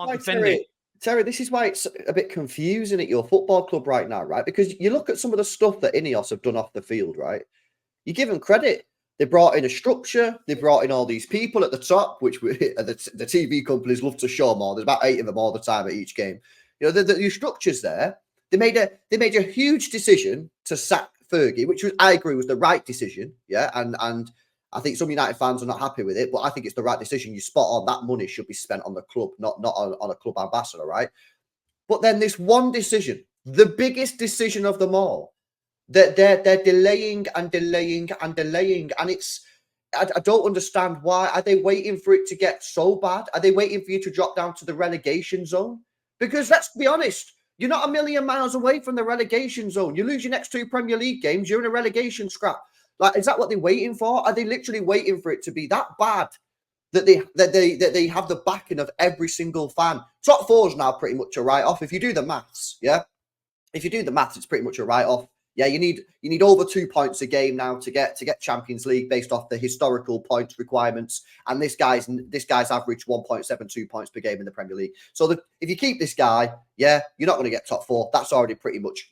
can't defend it. Terry, this is why it's a bit confusing at your football club right now, right? Because you look at some of the stuff that INEOS have done off the field, right? You give them credit. They brought in a structure. They brought in all these people at the top, which the TV companies love to show more. There's about 8 of them all the time at each game. You know, the structure's there. They made a huge decision to sack Fergie, which I agree was the right decision. Yeah, and I think some United fans are not happy with it, but I think it's the right decision. You spot on, that money should be spent on the club, not on a club ambassador, right? But then this one decision, the biggest decision of them all, that they're delaying and delaying and delaying, and I don't understand why. Are they waiting for it to get so bad? Are they waiting for you to drop down to the relegation zone? Because let's be honest, you're not a million miles away from the relegation zone. You lose your next 2 Premier League games, you're in a relegation scrap. Like, is that what they're waiting for? Are they literally waiting for it to be that bad that they have the backing of every single fan? Top 4 is now pretty much a write-off. If you do the maths, yeah? If you do the maths, it's pretty much a write-off. Yeah, you need over 2 points a game now to get Champions League based off the historical points requirements. And this guy's averaged 1.72 points per game in the Premier League. So if you keep this guy, yeah, you're not going to get top 4. That's already pretty much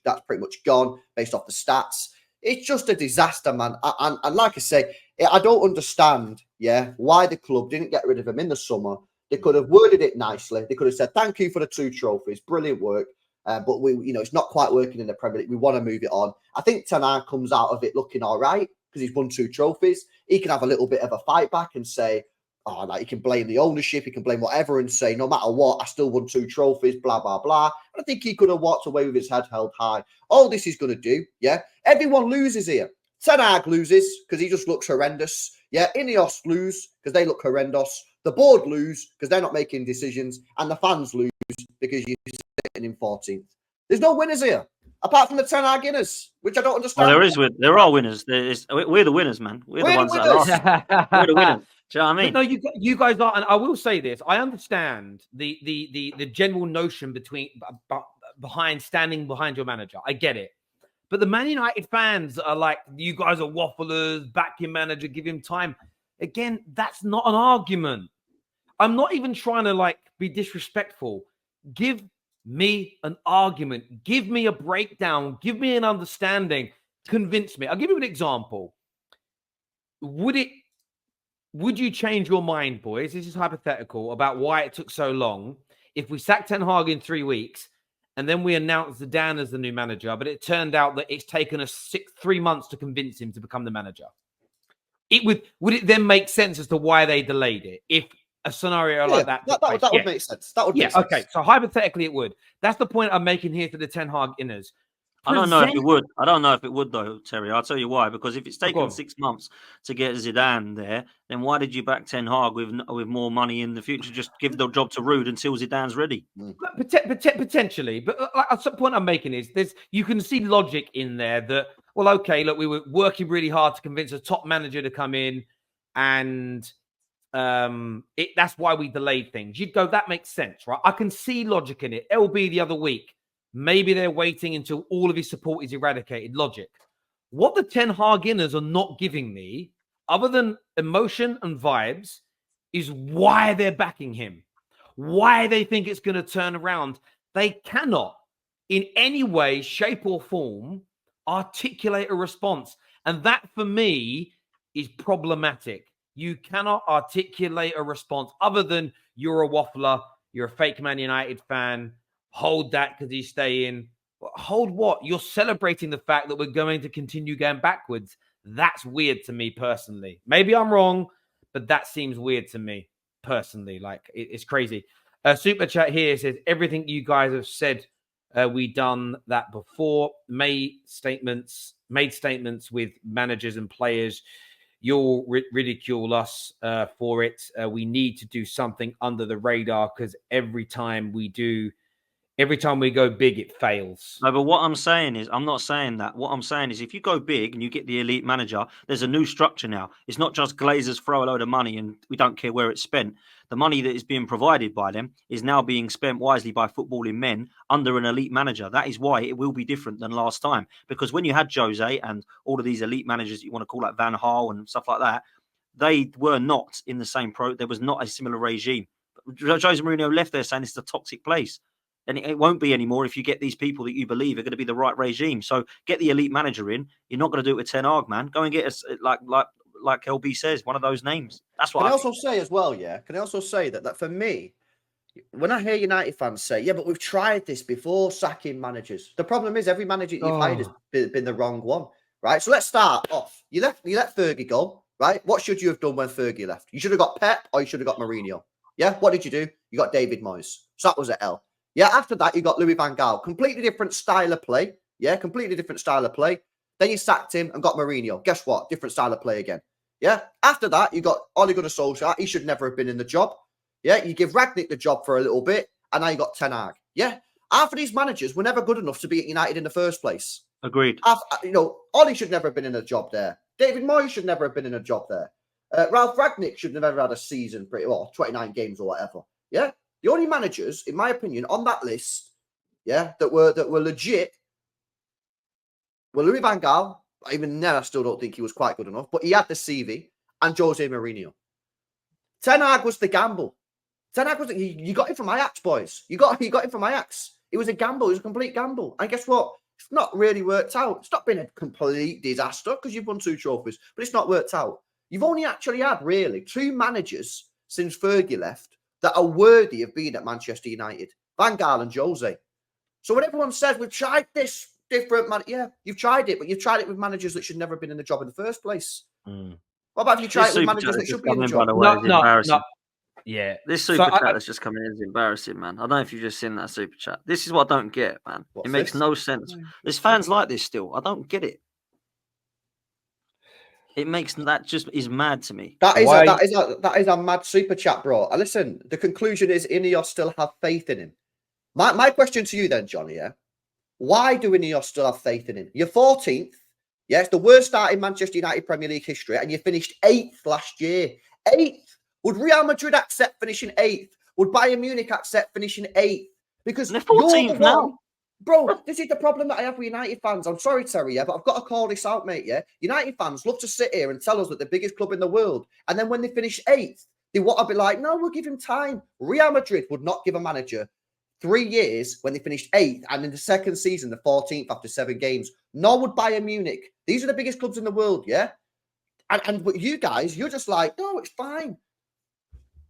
gone based off the stats. It's just a disaster, man. And like I say, I don't understand, yeah, why the club didn't get rid of him in the summer. They could have worded it nicely. They could have said, thank you for the 2 trophies. Brilliant work. But it's not quite working in the Premier League. We want to move it on. I think Ten Hag comes out of it looking all right because he's won 2 trophies. He can have a little bit of a fight back and say, he can blame the ownership, he can blame whatever and say, no matter what, I still won 2 trophies, blah, blah, blah. And I think he could have walked away with his head held high. All this is going to do, yeah, everyone loses here. Ten Hag loses because he just looks horrendous. Yeah, INEOS lose because they look horrendous. The board lose because they're not making decisions. And the fans lose because you're sitting in 14th. There's no winners here, apart from the Ten Hag winners, which I don't understand. Well, there are winners. We're the winners, man. We're the ones that lost. We're the winners. Do you know what I mean? But no, you guys are, and I will say this: I understand the general notion behind standing behind your manager. I get it, but the Man United fans are like, you guys are wafflers. Back your manager, give him time. Again, that's not an argument. I'm not even trying to be disrespectful. Give me an argument. Give me a breakdown. Give me an understanding. Convince me. I'll give you an example. Would you change your mind, boys? This is hypothetical about why it took so long. If we sacked Ten Hag in 3 weeks and then we announced Zidane as the new manager, but it turned out that it's taken us 3 months to convince him to become the manager. Would it then make sense as to why they delayed it? If a scenario like that would make sense. That would make sense. Okay. So hypothetically, it would. That's the point I'm making here to the Ten Hag inners. I don't know if it would. I don't know if it would, though, Terry. I'll tell you why. Because if it's taken 6 months to get Zidane there, then why did you back Ten Hag with more money in the future? Just give the job to Ruud until Zidane's ready. Potentially. But the point I'm making is you can see logic in there that, well, okay, look, we were working really hard to convince a top manager to come in, and that's why we delayed things. You'd go, that makes sense, right? I can see logic in it. LB the other week. Maybe they're waiting until all of his support is eradicated. Logic. What the Ten Hag inners are not giving me, other than emotion and vibes, is why they're backing him. Why they think it's going to turn around. They cannot, in any way, shape, or form, articulate a response. And that, for me, is problematic. You cannot articulate a response other than you're a waffler, you're a fake Man United fan. Hold that because he's staying. Hold what? You're celebrating the fact that we're going to continue going backwards. That's weird to me personally. Maybe I'm wrong, but that seems weird to me personally. It's crazy. Super chat here says, everything you guys have said, we done that before. Made statements with managers and players. You'll ridicule us for it. We need to do something under the radar because every time we go big, it fails. No, but what I'm saying is, I'm not saying that. What I'm saying is, if you go big and you get the elite manager, there's a new structure now. It's not just Glazers throw a load of money and we don't care where it's spent. The money that is being provided by them is now being spent wisely by footballing men under an elite manager. That is why it will be different than last time. Because when you had Jose and all of these elite managers you want to call like Van Gaal and stuff like that, they were not in the same there was not a similar regime. Jose Mourinho left there saying it's a toxic place. And it won't be anymore if you get these people that you believe are going to be the right regime. So get the elite manager in. You're not going to do it with Ten Hag, man. Go and get us, like LB says, one of those names. That's what Can I I also say as well, yeah? Can I also say that for me, when I hear United fans say, yeah, but we've tried this before sacking managers. The problem is every manager you've hired has been the wrong one, right? So let's start off. You let Fergie go, right? What should you have done when Fergie left? You should have got Pep or you should have got Mourinho. Yeah, what did you do? You got David Moyes. So that was an L. Yeah, after that, you got Louis van Gaal. Completely different style of play. Yeah, completely different style of play. Then you sacked him and got Mourinho. Guess what? Different style of play again. Yeah, after that, you got Ole Gunnar Solskjaer. He should never have been in the job. Yeah, you give Ragnick the job for a little bit, and now you got Ten Hag. Yeah, half of these managers were never good enough to be at United in the first place. Agreed. Ole should never have been in a job there. David Moyes should never have been in a job there. Ralph Ragnick should have never had a season, 29 games or whatever. Yeah, the only managers, in my opinion, on that list, yeah, that were legit were Louis van Gaal. Even then, I still don't think he was quite good enough, but he had the CV, and Jose Mourinho. Ten Hag was the gamble. Ten Hag was you got him from Ajax, boys. You got him from Ajax. It was a gamble. It was a complete gamble. And guess what? It's not really worked out. It's not been a complete disaster because you've won 2 trophies, but it's not worked out. You've only actually had really 2 managers since Fergie left that are worthy of being at Manchester United: Van Gaal and Jose. So when everyone says we've tried this different man, yeah, you've tried it, but you've tried it with managers that should never have been in the job in the first place. What about if you try it with managers that should be in the job? No. Yeah. This super chat that's just coming in is embarrassing, man. I don't know if you've just seen that super chat. This is what I don't get, man. It makes no sense. There's fans like this still. I don't get it. It makes that just is mad to me. That is a mad super chat, bro. Listen, the conclusion is INEOS still have faith in him. My question to you then, Johnny, yeah? Why do INEOS still have faith in him? You're 14th. Yeah, it's the worst start in Manchester United Premier League history, and you finished 8th last year. 8th. Would Real Madrid accept finishing 8th? Would Bayern Munich accept finishing 8th? Because they're 14th now. Bro, this is the problem that I have with United fans. I'm sorry, Terry, yeah, but I've got to call this out, mate, yeah? United fans love to sit here and tell us that the biggest club in the world, and then when they finish 8th, they want to be like, no, we'll give him time. Real Madrid would not give a manager 3 years when they finished 8th, and in the second season, the 14th after 7 games. Nor would Bayern Munich. These are the biggest clubs in the world, yeah? And but you guys, you're just like, no, it's fine.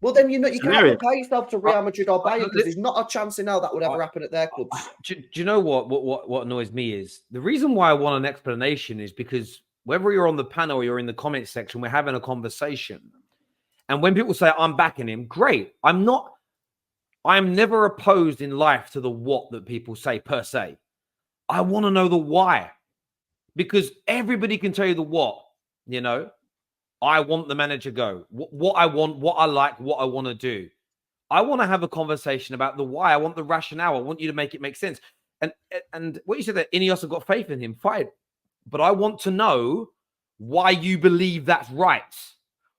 Well, then you can't compare yourself to Real Madrid or Bayern because there's not a chance in hell that would ever happen at their clubs. Do you know what annoys me is the reason why I want an explanation is because whether you're on the panel or you're in the comment section, we're having a conversation. And when people say I'm backing him, great. I'm never opposed in life to the what that people say per se. I want to know the why. Because everybody can tell you the what, you know. I want the manager go. What I want, what I like, what I want to do. I want to have a conversation about the why. I want the rationale. I want you to make it make sense. And what you said that INEOS have got faith in him, fine. But I want to know why you believe that's right.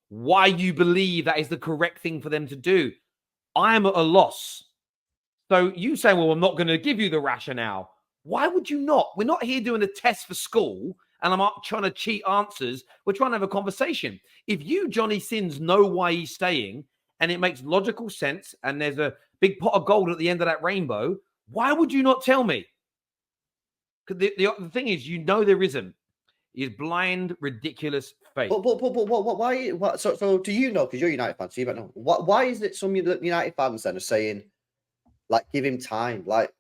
Why you believe that is the correct thing for them to do. I am at a loss. So you say, well, I'm not going to give you the rationale. Why would you not? We're not here doing a test for school. And I'm not trying to cheat answers. We're trying to have a conversation. If you, Johnny Sins, know why he's staying and it makes logical sense and there's a big pot of gold at the end of that rainbow, why would you not tell me? Because the thing is, you know there isn't. It's blind, ridiculous faith. But why? So do you know? Because you're a United fan, so you don't know. Why is it some United fans then are saying, like, give him time? Like,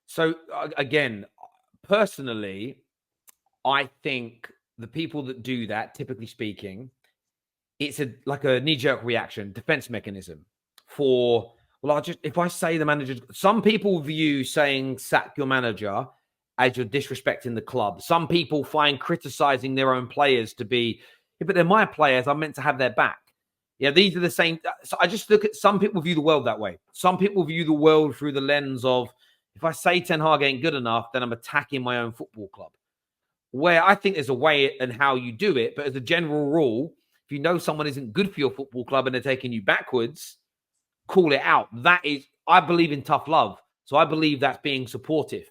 so again, personally, I think the people that do that, typically speaking, it's like a knee-jerk reaction, defense mechanism for, well, if I say the manager, some people view saying sack your manager as you're disrespecting the club. Some people find criticizing their own players to be, yeah, but they're my players. I'm meant to have their back. Yeah, these are the same. So I just look at, some people view the world that way. Some people view the world through the lens of, if I say Ten Hag ain't good enough, then I'm attacking my own football club. Where I think there's a way and how you do it. But as a general rule, if you know someone isn't good for your football club and they're taking you backwards, call it out. That is, I believe in tough love. So I believe that's being supportive.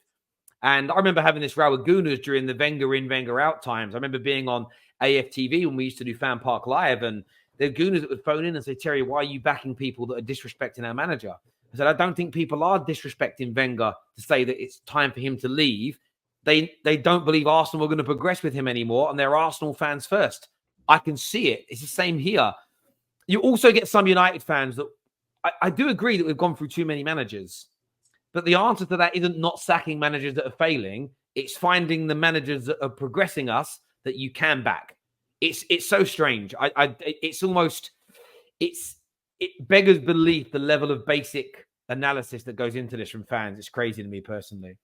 And I remember having this row with Gooners during the Wenger in, Wenger out times. I remember being on AFTV when we used to do Fan Park Live, and There are gooners that would phone in and say, Terry, why are you backing people that are disrespecting our manager? I said, I don't think people are disrespecting Wenger to say that it's time for him to leave. They don't believe Arsenal are going to progress with him anymore, and they're Arsenal fans first. I can see it. It's the same here. You also get some United fans that I do agree that we've gone through too many managers, but the answer to that isn't not sacking managers that are failing. It's finding the managers that are progressing us that you can back. It's so strange. It beggars belief the level of basic analysis that goes into this from fans. It's crazy to me personally.